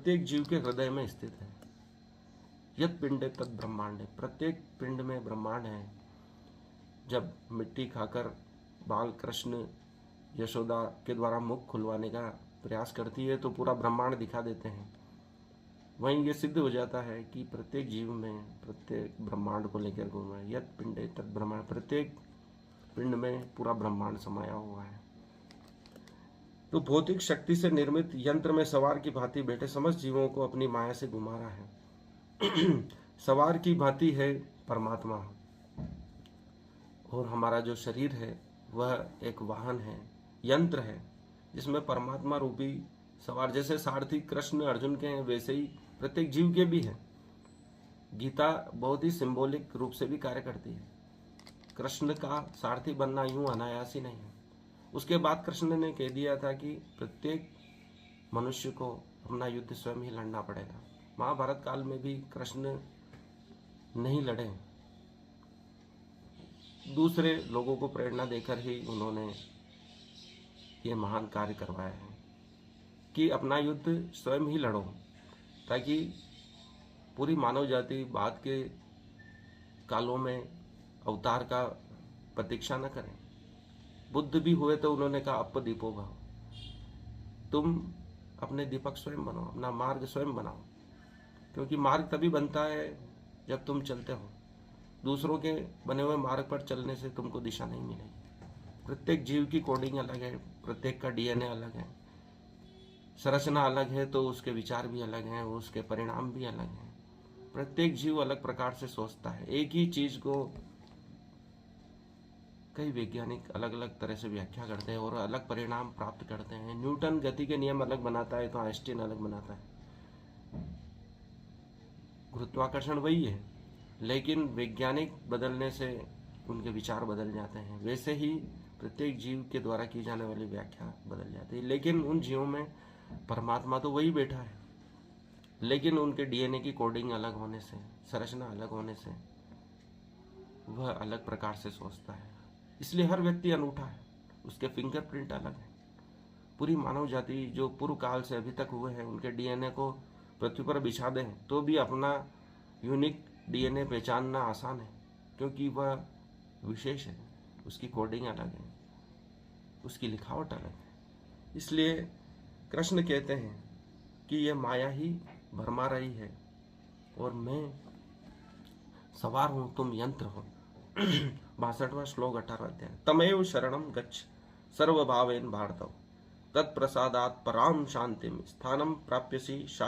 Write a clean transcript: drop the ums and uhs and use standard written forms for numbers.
प्रत्येक जीव के हृदय में स्थित है। यत पिंडे तद ब्रह्मांड है, प्रत्येक पिंड में ब्रह्मांड है। जब मिट्टी खाकर बाल कृष्ण यशोदा के द्वारा मुख खुलवाने का प्रयास करती है तो पूरा ब्रह्मांड दिखा देते हैं। वहीं ये सिद्ध हो जाता है कि प्रत्येक जीव में प्रत्येक ब्रह्मांड को लेकर घूम रहा है। यत पिंडे तद ब्रह्मांड, प्रत्येक पिंड में पूरा ब्रह्मांड समाया हुआ है। तो भौतिक शक्ति से निर्मित यंत्र में सवार की भांति बैठे समस्त जीवों को अपनी माया से घुमा रहा है। सवार की भांति है परमात्मा, और हमारा जो शरीर है वह एक वाहन है, यंत्र है, जिसमें परमात्मा रूपी सवार, जैसे सारथी कृष्ण अर्जुन के हैं वैसे ही प्रत्येक जीव के भी हैं। गीता बहुत ही सिंबॉलिक रूप से भी कार्य करती है। कृष्ण का सारथी बनना यूं अनायास ही नहीं है। उसके बाद कृष्ण ने कह दिया था कि प्रत्येक मनुष्य को अपना युद्ध स्वयं ही लड़ना पड़ेगा। महाभारत काल में भी कृष्ण नहीं लड़े, दूसरे लोगों को प्रेरणा देकर ही उन्होंने ये महान कार्य करवाया है कि अपना युद्ध स्वयं ही लड़ो, ताकि पूरी मानव जाति बाद के कालों में अवतार का प्रतीक्षा न करें। बुद्ध भी हुए तो उन्होंने कहा अप दीपो भव, तुम अपने दीपक स्वयं बनो, अपना मार्ग स्वयं बनाओ, क्योंकि मार्ग तभी बनता है जब तुम चलते हो। दूसरों के बने हुए मार्ग पर चलने से तुमको दिशा नहीं मिलेगी। प्रत्येक जीव की कोडिंग अलग है, प्रत्येक का डीएनए अलग है, संरचना अलग है, तो उसके विचार भी अलग हैं, उसके परिणाम भी अलग हैं। प्रत्येक जीव अलग प्रकार से सोचता है। एक ही चीज को कई वैज्ञानिक अलग अलग तरह से व्याख्या करते हैं और अलग परिणाम प्राप्त करते हैं। न्यूटन गति के नियम अलग बनाता है तो आइंस्टीन अलग बनाता है। गुरुत्वाकर्षण वही है, लेकिन वैज्ञानिक बदलने से उनके विचार बदल जाते हैं। वैसे ही प्रत्येक जीव के द्वारा की जाने वाली व्याख्या बदल जाती है। लेकिन उन जीवों में परमात्मा तो वही बैठा है, लेकिन उनके डीएनए की कोडिंग अलग होने से, संरचना अलग होने से वह अलग प्रकार से सोचता है। इसलिए हर व्यक्ति अनूठा है, उसके फिंगरप्रिंट अलग है। पूरी मानव जाति जो पूर्व काल से अभी तक हुए हैं, उनके डीएनए को पृथ्वी पर बिछा दें तो भी अपना यूनिक डीएनए पहचानना आसान है, क्योंकि वह विशेष है, उसकी कोडिंग अलग है, उसकी लिखावट अलग है। इसलिए कृष्ण कहते हैं कि यह माया ही भरमा रही है और मैं सवार हूं, तुम यंत्र हो। 62वां श्लोक 18वां अध्याय। तमेव शरणं गच्छ सर्वभावेन भारतव तत्प्रसादात् परां शांतिम स्थानं प्राप्यसि।